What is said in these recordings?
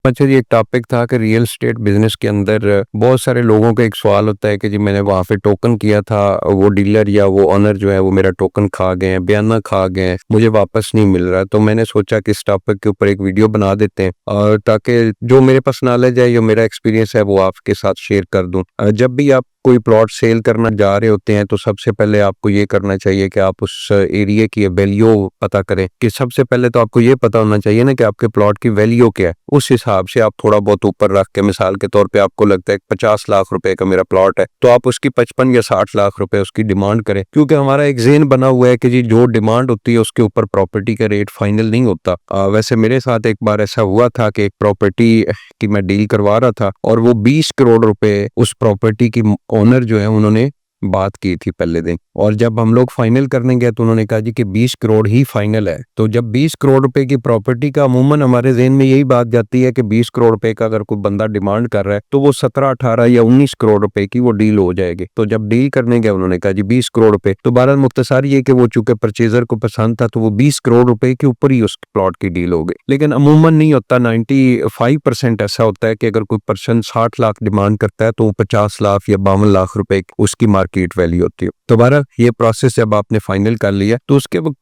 अच्छा जी, एक टॉपिक था कि रियल एस्टेट बिज़नेस के अंदर बहुत सारे लोगों का एक सवाल होता है कि जी मैंने वहाँ पे टोकन किया था, वो डीलर या वो ओनर जो है वो मेरा टोकन खा गए हैं, बयाना खा गए हैं, मुझे वापस नहीं मिल रहा है। तो मैंने सोचा कि इस टॉपिक के ऊपर एक वीडियो बना देते हैं और ताकि जो मेरे पास नॉलेज है, जो मेरा एक्सपीरियंस है वो आपके साथ शेयर कर दूँ। जब भी आप कोई प्लॉट सेल करना जा रहे होते हैं तो सबसे पहले आपको ये करना चाहिए कि आप उस एरिया की वैल्यू पता करें कि सबसे पहले तो आपको ये पता होना चाहिए ना कि आपके प्लॉट की वैल्यू क्या है। उस हिसाब से आप थोड़ा बहुत ऊपर रख के, मिसाल के तौर पे आपको लगता है 50 लाख रुपए का मेरा प्लॉट है, तो आप उसकी 55 या 60 लाख रुपए उसकी डिमांड करें, क्योंकि हमारा एक ज़हन बना हुआ है कि जी जो डिमांड होती है उसके ऊपर प्रॉपर्टी का रेट फाइनल नहीं होता। वैसे मेरे साथ एक बार ऐसा हुआ था कि एक प्रॉपर्टी की मैं डील करवा रहा था और वो 20 करोड़ रुपए उस प्रॉपर्टी की ओनर जो है उन्होंने बात की थी पहले दिन, और जब हम लोग फाइनल करने गए तो उन्होंने कहा जी कि 20 करोड़ ही फाइनल है। तो जब 20 करोड़ रुपए की प्रॉपर्टी का अमूमन हमारे ज़हन में यही बात जाती है कि 20 करोड़ रुपए का अगर कोई बंदा डिमांड कर रहा है तो वो 17, 18 या 19 करोड़ रुपए की वो डील हो जाएगी। तो जब डील करने गए उन्होंने कहा जी 20 करोड़ रुपए, तो बहरहाल मुख्तसर ये कि वो चूंकि परचेजर को पसंद था तो वो 20 करोड़ रुपए के ऊपर ही उस प्लॉट की डील हो गई। लेकिन अमूमन नहीं होता, 95% ऐसा होता है कि अगर कोई पर्सन 60 लाख डिमांड करता है तो वो 50 लाख या 52 लाख रुपए उसकी मार्केट वैल्यू होती है। तो बहरहाल ये प्रोसेस जब आपने फाइनल कर लिया तो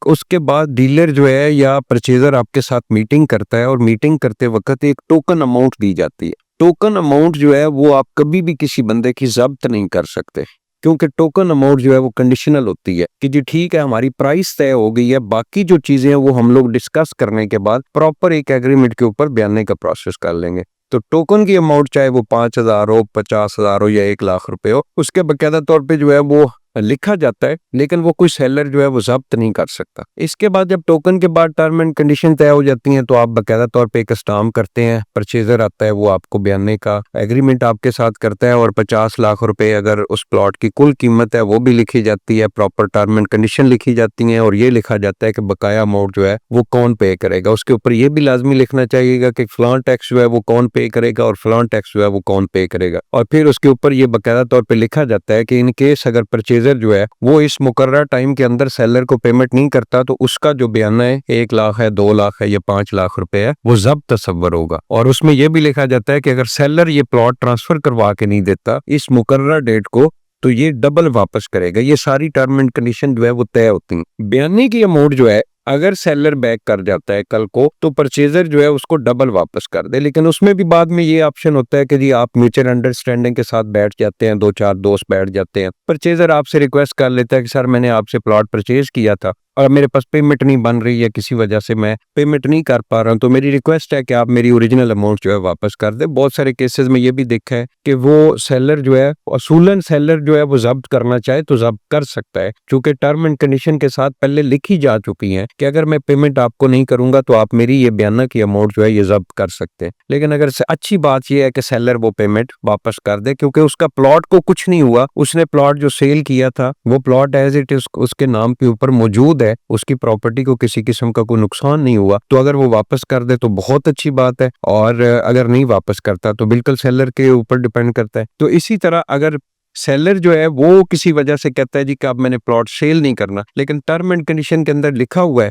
उसके बाद डीलर जो है या परचेजर आपके साथ मीटिंग करता है और मीटिंग करते वक्त एक टोकन अमाउंट दी जाती है। टोकन अमाउंट जो है वो आप कभी भी किसी बंदे की जब्त नहीं कर सकते, क्योंकि टोकन अमाउंट जो है वो कंडीशनल होती है कि जी ठीक है हमारी प्राइस तय हो गई है, बाकी जो चीजें हैं वो हम लोग डिस्कस करने के बाद प्रॉपर एक एग्रीमेंट के ऊपर बयाने का प्रोसेस कर लेंगे। तो टोकन की अमाउंट चाहे वो 5,000 हो, 50,000 हो या 1 लाख रुपए हो, उसके बकायदा तौर पे जो है वो लिखा जाता है, लेकिन वो कोई सेलर जो है वो जब्त नहीं कर सकता। इसके बाद जब टोकन के बाद टर्म एंड कंडीशन तय हो जाती हैं तो आप बकायदा तौर पे एक स्टाम्प करते हैं, परचेजर आता है, वो आपको बयाने का एग्रीमेंट आपके साथ करता है और 50 लाख रुपए अगर उस प्लॉट की कुल कीमत है वो भी लिखी जाती है, प्रॉपर टर्म एंड कंडीशन लिखी जाती है और ये लिखा जाता है कि बकाया अमाउंट जो है वो कौन पे करेगा। उसके ऊपर ये भी लाजमी लिखना चाहिएगा कि फलां टैक्स जो है वो कौन पे करेगा और फलां टैक्स जो है वो कौन पे करेगा। और फिर उसके ऊपर ये बकायदा तौर पे लिखा जाता है कि इन केस अगर परचेजर जो है वो इस मुकर्रर टाइम के अंदर सेलर को पेमेंट नहीं करता तो उसका जो बयाना है 1 लाख है, 2 लाख है या 5 लाख रुपए है वो जब्त तस्वर होगा। और उसमें यह भी लिखा जाता है कि अगर सेलर ये प्लॉट ट्रांसफर करवा के नहीं देता इस मुकर्रर डेट को तो ये डबल वापस करेगा। ये सारी टर्म एंड कंडीशन जो है वो तय होती है। बयाने की अमाउंट जो है अगर सेलर बैक कर जाता है कल को तो परचेजर जो है उसको डबल वापस कर दे, लेकिन उसमें भी बाद में ये ऑप्शन होता है कि जी आप म्यूचुअल अंडरस्टैंडिंग के साथ बैठ जाते हैं, 2-4 दोस्त बैठ जाते हैं, परचेजर आपसे रिक्वेस्ट कर लेता है कि सर मैंने आपसे प्लॉट परचेज किया था और मेरे पास पेमेंट नहीं बन रही है, किसी वजह से मैं पेमेंट नहीं कर पा रहा हूं, तो मेरी रिक्वेस्ट है कि आप मेरी ओरिजिनल अमाउंट जो है वापस कर दे। बहुत सारे केसेस में ये भी देखा है कि वो सेलर जो है असूलन सेलर जो है वो जब्त करना चाहे तो जब्त कर सकता है, क्योंकि टर्म एंड कंडीशन के साथ पहले लिखी जा चुकी है कि अगर मैं पेमेंट आपको नहीं करूंगा तो आप मेरी ये बयाना की अमाउंट जो है ये जब्त कर सकते हैं। लेकिन अगर अच्छी बात यह है कि सेलर वो पेमेंट वापस कर दे, क्योंकि उसका प्लॉट को कुछ नहीं हुआ, उसने प्लॉट जो सेल किया था वो प्लॉट एज इट इज उसके नाम के ऊपर मौजूद है, उसकी प्रॉपर्टी को किसी किस्म का कोई नुकसान नहीं हुआ। तो अगर वो वापस कर दे तो बहुत अच्छी बात है, और अगर नहीं वापस करता तो बिल्कुल सेलर के ऊपर डिपेंड करता है। तो इसी तरह अगर सेलर जो है वो किसी वजह से कहता है जी कि अब मैंने प्लॉट सेल नहीं करना, लेकिन टर्म एंड कंडीशन के अंदर लिखा हुआ है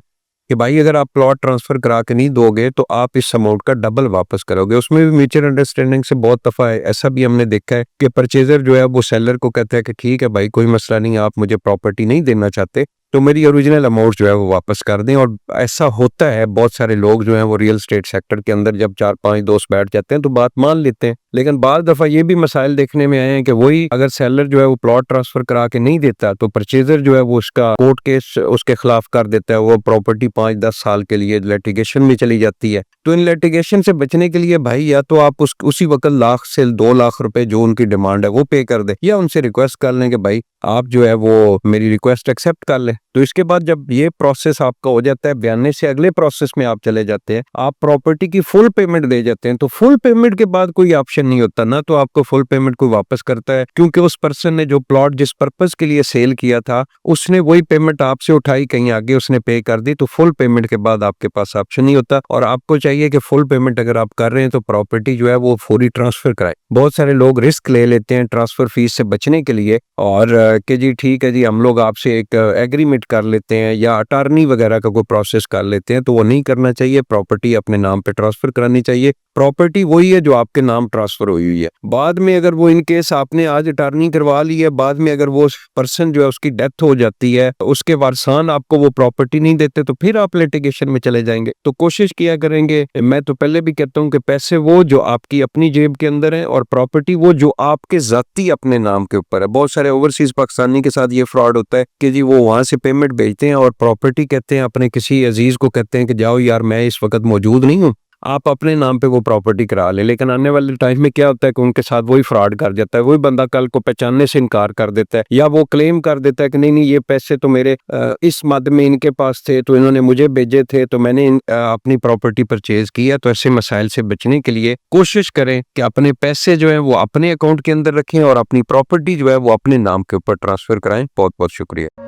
कि भाई अगर आप प्लॉट ट्रांसफर करा के नहीं दोगे तो आप इस अमाउंट का डबल वापस करोगे, उसमें भी म्यूचुअल अंडरस्टैंडिंग से बहुत दफा है ऐसा भी हमने देखा है कि परचेजर जो है वो सेलर को कहता है कि ठीक है भाई कोई मसला नहीं, आप मुझे प्रॉपर्टी नहीं देना चाहते तो मेरी ओरिजिनल अमाउंट जो है वो वापस कर दें। और ऐसा होता है, बहुत सारे लोग जो हैं वो रियल एस्टेट सेक्टर के अंदर जब 4-5 दोस्त बैठ जाते हैं तो बात मान लेते हैं, लेकिन बाद दफा ये भी मसाइल देखने में आए हैं कि वही अगर सेलर जो है वो प्लॉट ट्रांसफर करा के नहीं देता तो परचेजर जो है वो उसका कोर्ट केस उसके खिलाफ कर देता है, वो प्रॉपर्टी 5-10 साल के लिए लिटिगेशन में चली जाती है। तो इन लिटिगेशन से बचने के लिए भाई या तो आप उसी वक्त 1 लाख से 2 लाख रुपए जो उनकी डिमांड है वो पे कर दे, या उनसे रिक्वेस्ट कर लें कि भाई आप जो है वो मेरी रिक्वेस्ट एक्सेप्ट कर ले। तो इसके बाद जब ये प्रोसेस आपका हो जाता है, बयाने से अगले प्रोसेस में आप चले जाते हैं, आप प्रॉपर्टी की फुल पेमेंट दे जाते हैं। तो फुल पेमेंट के बाद कोई ऑप्शन नहीं होता, ना तो आपको फुल पेमेंट कोई वापस करता है, क्योंकि उस पर्सन ने जो प्लॉट जिस पर्पस के लिए सेल किया था उसने वही पेमेंट आपसे उठाई, कहीं आगे उसने पे कर दी, तो फुल पेमेंट के बाद आपके पास ऑप्शन नहीं होता। और आपको चाहिए कि फुल पेमेंट अगर आप कर रहे हैं तो प्रॉपर्टी जो है वो फौरी ट्रांसफर कराए। बहुत सारे लोग रिस्क ले लेते हैं ट्रांसफर फीस से बचने के लिए, और कि जी ठीक है जी हम लोग आपसे एक एग्रीमेंट कर लेते हैं या अटॉर्नी वगैरह का कोई प्रोसेस कर लेते हैं, तो वो नहीं करना चाहिए। प्रॉपर्टी अपने नाम पे ट्रांसफर करानी चाहिए। प्रॉपर्टी वही है जो आपके नाम ट्रांसफर हुई है। बाद में अगर वो इन केस आपने आज अटॉर्नी करवा ली है, बाद में अगर वो पर्सन जो है उसकी डेथ हो जाती है, उसके वारसान आपको वो प्रॉपर्टी नहीं देते, तो फिर आप लिटिगेशन में चले जाएंगे। तो कोशिश किया करेंगे, मैं तो पहले भी कहता हूं कि पैसे वो जो आपकी अपनी जेब के अंदर है और प्रॉपर्टी वो जो आपके जाती अपने नाम के ऊपर है। बहुत सारे ओवरसीज पाकिस्तानी के साथ ये फ्रॉड होता है कि जी वो वहां से पेमेंट भेजते हैं और प्रॉपर्टी कहते हैं अपने किसी अजीज को कहते हैं कि जाओ यार मैं इस वक्त मौजूद नहीं हूँ, आप अपने नाम पे वो प्रॉपर्टी करा ले। लेकिन आने वाले टाइम में क्या होता है कि उनके साथ वही फ्रॉड कर जाता है। वही बंदा कल को पहचानने से इनकार कर देता है या वो क्लेम कर देता है कि नहीं नहीं ये पैसे तो मेरे इस मद में इनके पास थे, तो इन्होंने मुझे भेजे थे, तो मैंने अपनी प्रॉपर्टी परचेज की है। तो ऐसे मसाइल से बचने के लिए कोशिश करें कि अपने पैसे जो है वो अपने अकाउंट के अंदर रखें और अपनी प्रॉपर्टी जो है वो अपने नाम के ऊपर ट्रांसफर कराएं। बहुत बहुत शुक्रिया।